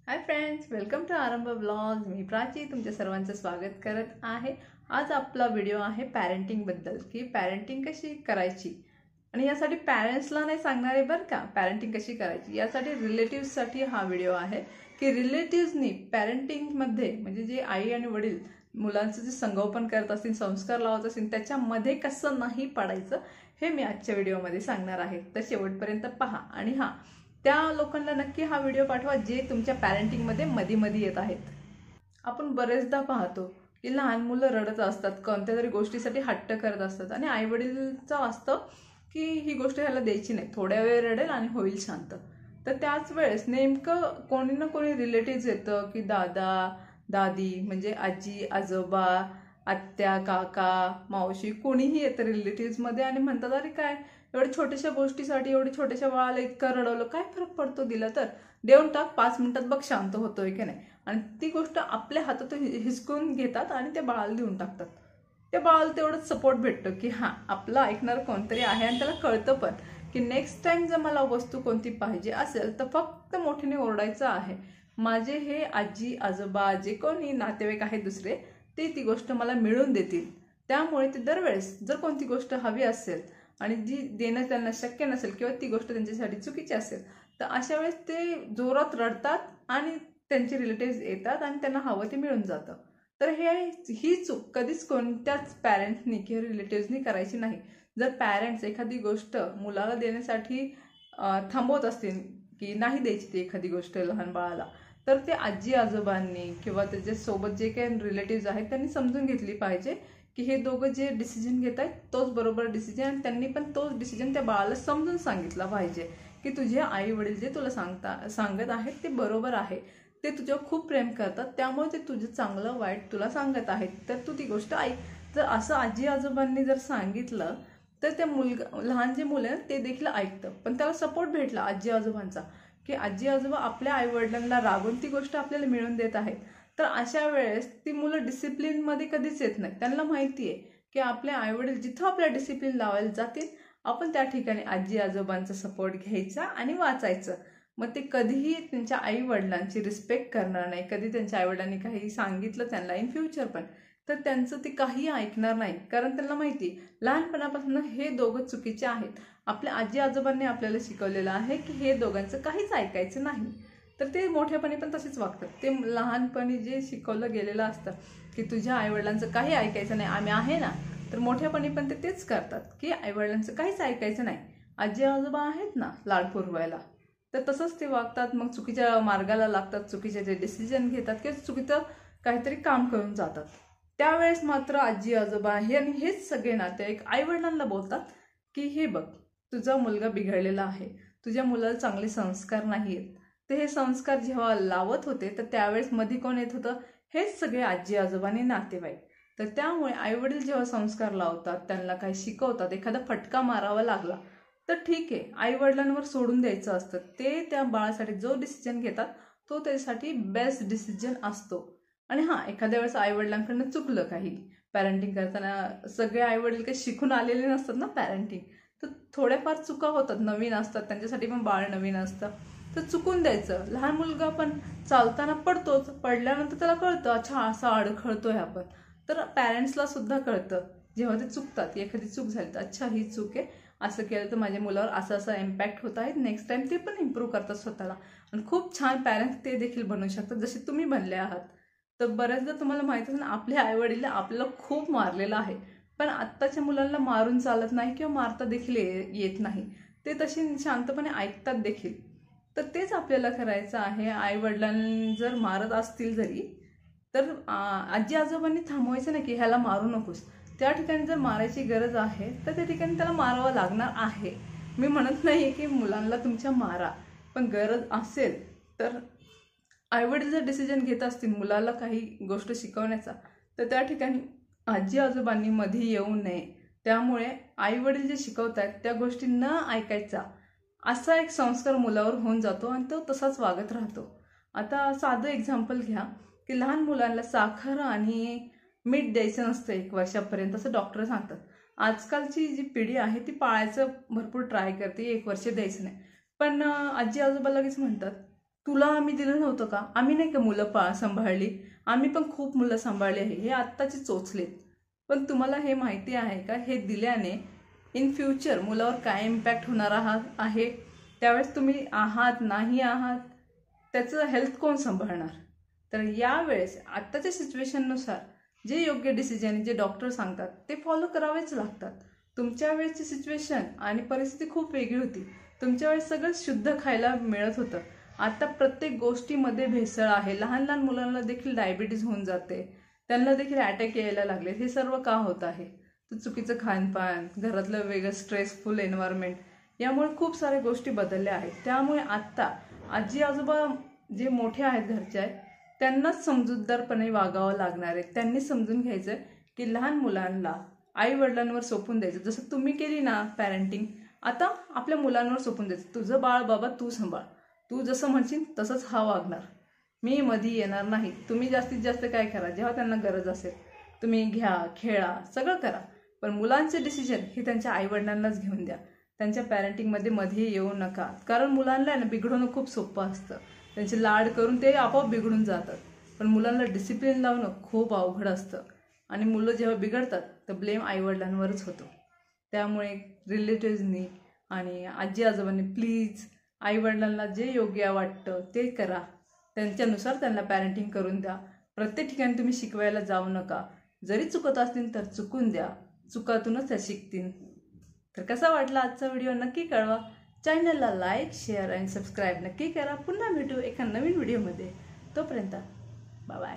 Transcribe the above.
Hi friends, welcome to आरंभ blogs. मी प्राची तुमच्या सर्वांचं स्वागत करत आहे। आज आपला व्हिडिओ आहे पॅरेंटिंग बद्दल, की पॅरेंटिंग कशी करायची आणि यासाठी पॅरेंट्सला नाही सांगणार आहे बरं का पॅरेंटिंग कशी करायची। यासाठी रिलेटिव्हसाठी हा व्हिडिओ आहे की रिलेटिव्हजनी पॅरेंटिंगमध्ये म्हणजे जे आई आणि वडील मुलांचं जे संगोपन करत असतील, संस्कार लावत असतील, त्याच्यामध्ये कसं नाही पडायचं हे मी आजच्या व्हिडिओमध्ये सांगणार आहे। तर शेवटपर्यंत पहा आणि हां, त्या लोकांना नक्की हा व्हिडिओ पाठवा जे तुमच्या पॅरेंटिंगमध्ये मध्ये येत आहेत। आपण बरेचदा पाहतो की लहान मुलं रडत असतात, कोणत्या तरी गोष्टीसाठी हट्ट करत असतात आणि आई वडीलचं असतं की ही गोष्ट ह्याला द्यायची नाही, थोड्या वेळ रडेल आणि होईल शांत। तर त्याच वेळेस नेमकं कोणी ना कोणी रिलेटिव्ह येतं की दादा दादी म्हणजे आजी आजोबा आत्या काका मावशी कोणीही येतं रिलेटिव्हमध्ये आणि म्हणतात अरे काय एवढ्या छोट्याशा गोष्टीसाठी एवढ्या छोट्याशा बाळाला इतकं रडवलं, काय फरक पडतो, दिलं तर देऊन टाक, 5 मिनिटात बघ शांत होतोय की नाही। आणि ती गोष्ट आपल्या हातातून हिसकून घेतात आणि त्या बाळाला देऊन टाकतात। त्या बाळाला तेवढंच सपोर्ट भेटतो की हां आपलं ऐकणार कोणतरी आहे आणि त्याला कळतं पण की नेक्स्ट टाइम जर मला वस्तू कोणती पाहिजे असेल तर फक्त मोठीने ओरडायचं आहे। माझे हे आजी आजोबा जे कोणी नातेवाईक आहेत दुसरे ते ती गोष्ट मला मिळवून देतील। त्यामुळे ते दरवेळेस जर कोणती गोष्ट हवी असेल आणि जी देणं त्यांना शक्य नसेल किंवा ती गोष्ट त्यांच्यासाठी चुकीची असेल तर अशा वेळेस ते जोरात रडतात आणि त्यांचे रिलेटिव्ह येतात आणि त्यांना हवं ते मिळून जातं। तर ही चूक कधीच कोणत्याच पॅरेंट्सनी किंवा रिलेटिव्हजनी करायची नाही। जर पॅरेंट्स एखादी गोष्ट मुलाला देण्यासाठी थांबवत असतील की नाही द्यायची ती एखादी गोष्ट लहान बाळाला, तर ते आजी आजोबांनी किंवा त्याच्यासोबत जे काही रिलेटिव्ह आहेत त्यांनी समजून घेतली पाहिजे की हे दोघं जे डिसिजन घेत आहेत तोच बरोबर डिसिजन, आणि त्यांनी पण तोच डिसिजन त्या बाळाला समजून सांगितला पाहिजे की तुझे आई वडील जे तुला सांगत आहेत ते बरोबर आहे, ते तुझ्यावर खूप प्रेम करतात, त्यामुळे ते तुझं चांगलं वाईट तुला सांगत आहेत, तर तू ती गोष्ट ऐक। जर असं आजी आजोबांनी जर सांगितलं तर त्या लहान जे मुलं आहे ते देखील ऐकतं, पण त्याला सपोर्ट भेटला आजी आजोबांचा की आजी आजोबा आपल्या आई वडिलांना रागून ती गोष्ट आपल्याला मिळवून देत आहेत। तर अशा वेळेस ती मुलं डिसिप्लिनमध्ये कधीच येत नाही। त्यांना माहिती आहे की आपले आईवडील जिथं आपल्या डिसिप्लिन लावायला जातील आपण त्या ठिकाणी आजी आजोबांचा सपोर्ट घ्यायचा आणि वाचायचं। मग ते कधीही त्यांच्या आई वडिलांची रिस्पेक्ट करणार नाही, कधी त्यांच्या आईवडिलांनी काही सांगितलं त्यांना इन फ्युचर पण तर त्यांचं ते काही ऐकणार नाही, कारण त्यांना माहिती लहानपणापासून हे दोघं चुकीचे आहेत। आपल्या आजी आजोबांनी आपल्याला शिकवलेलं आहे की हे दोघांचं काहीच ऐकायचं नाही, तर ते मोठ्यापणी पण तसेच वागतात। ते लहानपणी जे शिकवलं गेलेलं असतं की तुझ्या आईवडिलांचं काही ऐकायचं नाही, आम्ही आहे ना, तर मोठ्यापणी पण ते तेच करतात की आईवडिलांचं काहीच ऐकायचं नाही, आजी आजोबा आहेत ना लाड पुरवायला, तर तसंच ते वागतात। मग चुकीच्या मार्गाला लागतात, चुकीचे जे डिसिजन घेतात किंवा चुकीचं काहीतरी काम करून जातात। त्यावेळेस मात्र आजी आजोबा हे आणि हेच सगळे नातेवाईक आईवडिलांना बोलतात की हे बघ तुझा मुलगा बिघडलेला आहे, तुझ्या मुलाला चांगले संस्कार नाही आहेत। तर हे संस्कार जेव्हा लावत होते तर त्यावेळेस मध्ये कोण येत होतं, हेच सगळे आजी आजोबांनी नातेवाईक। तर त्यामुळे आईवडील जेव्हा संस्कार लावतात, त्यांना काही शिकवतात, एखादा फटका मारावा लागला तर ठीक आहे, आई वडिलांवर सोडून द्यायचं असतं, ते त्या बाळासाठी जो डिसिजन घेतात तो त्यासाठी बेस्ट डिसिजन असतो। आणि हां, एखाद्या वेळेस आई वडिलांकडनं चुकलं काही पॅरेंटिंग करताना, सगळे आई वडील काही शिकून आलेले नसतात ना पॅरेंटिंग, तर थोड्याफार चुका होतात, नवीन असतात, त्यांच्यासाठी पण बाळ नवीन असतं, तर चुकून द्यायचं। लहान मुलगा पण चालताना पडतोच, पडल्यानंतर त्याला कळतं अच्छा असा अडखळतोय आपण, तर पॅरेंट्सला सुद्धा कळतं जेव्हा ते चुकतात, एखादी चूक झाली तर अच्छा ही चूक आहे, असं केलं तर माझ्या मुलावर असं असं इम्पॅक्ट होत आहे, नेक्स्ट टाइम ते पण इम्प्रूव्ह करतात स्वतःला आणि खूप छान पॅरेंट्स ते देखील बनवू शकतात जसे तुम्ही बनले आहात। तर बऱ्याचदा तुम्हाला माहिती असेल आपले आई वडील आपल्याला खूप मारलेलं आहे, पण आत्ताच्या मुलांना मारून चालत नाही किंवा मारता देखील येत नाही, ते तशी शांतपणे ऐकतात देखील। तर तेच आपल्याला करायचं आहे। आई वडिलांनी जर मारत असतील जरी तर आजी आजोबांनी थांबवायचं नाही की ह्याला मारू नकोस, त्या ठिकाणी जर मारायची गरज आहे तर त्या ठिकाणी त्याला मारावं लागणार आहे। मी म्हणत नाही की मुलांना तुमच्या मारा, पण गरज असेल तर आईवडील जर डिसिजन घेत असतील मुलाला काही गोष्ट शिकवण्याचा तर त्या ठिकाणी आजी आजोबांनी मध्ये येऊ नये। त्यामुळे आई वडील जे शिकवतात त्या गोष्टी न ऐकायचा असा एक संस्कार मुलावर होऊन जातो आणि तो तसाच वागत राहतो। आता साधं एक्झाम्पल घ्या की लहान मुलांना साखर आणि मीठ द्यायचं नसतं 1 वर्षापर्यंत असं डॉक्टर सांगतात। आजकालची जी पिढी आहे ती पाळायचं भरपूर ट्राय करते, 1 वर्ष द्यायचं नाही, पण आजी आजोबा लगेच म्हणतात तुला आम्ही दिलं नव्हतं का? आम्ही नाही का मुलं सांभाळली? आम्ही पण खूप मुलं सांभाळली आहे, हे आत्ताचे चोचलेत. पण तुम्हाला हे माहिती आहे का, हे दिल्याने इन फ्युचर मुलावर काय इम्पॅक्ट होणार आहे? त्यावेळेस तुम्ही आहात नाही आहात, त्याचं हेल्थ कोण सांभाळणार? तर यावेळेस आत्ताच्या सिच्युएशननुसार जे योग्य डिसिजन जे डॉक्टर सांगतात ते फॉलो करावेच लागतात. तुमच्या वेळेची सिच्युएशन आणि परिस्थिती खूप वेगळी होती. तुमच्या वेळेस सगळं शुद्ध खायला मिळत होतं. आता प्रत्येक गोष्टीमध्ये भेसळ आहे. लहान लहान मुलांना देखील डायबिटीज होऊन जाते, त्यांना देखील अटॅक यायला लागले. हे सर्व का होत आहे? तर चुकीचं खानपान, घरातलं वेगळं स्ट्रेसफुल एन्व्हायरमेंट, यामुळे खूप साऱ्या गोष्टी बदलल्या आहेत. त्यामुळे आत्ता आजी आजोबा जे मोठे आहेत घरचे आहेत, त्यांनाच समजूतदारपणे वागावं लागणार आहे. त्यांनी समजून घ्यायचं की लहान मुलांना आई वडिलांवर सोपून द्यायचं. जसं तुम्ही केली ना पॅरेंटिंग, आता आपल्या मुलांवर सोपून द्यायचं. तुझं बाळ बाबा तू सांभाळ, तू जसं म्हणशील तसंच हा वागणार, मी मध्ये येणार नाही. तुम्ही जास्तीत जास्त काय करा, जेव्हा त्यांना गरज असेल तुम्ही घ्या, खेळा, सगळं करा. पण मुलांचे डिसिजन हे त्यांच्या आईवडिलांनाच घेऊन द्या. त्यांच्या पॅरेंटिंगमध्ये मध्ये येऊ नका. कारण मुलांना आहे ना बिघडवणं खूप सोपं असतं. त्यांचे लाड करून ते आपोआप बिघडून जातात. पण मुलांना डिसिप्लिन लावणं खूप अवघड असतं. आणि मुलं जेव्हा बिघडतात तर ब्लेम आईवडिलांवरच होतो. त्यामुळे रिलेटिव्हजनी आणि आजी आजोबांनी प्लीज आईवडिलांना जे योग्य वाटतं ते करा. त्यांच्यानुसार त्यांना पॅरेंटिंग करून द्या. प्रत्येक ठिकाणी तुम्ही शिकवायला जाऊ नका. जरी चुकत असतील तर चुकून द्या, चुकातूनच त्या शिकतील. तर कसा वाटला आजचा व्हिडिओ नक्की कळवा. चॅनलला लाईक, शेअर आणि सबस्क्राईब नक्की करा. पुन्हा भेटू एका नवीन व्हिडिओमध्ये. तोपर्यंत बाय बाय.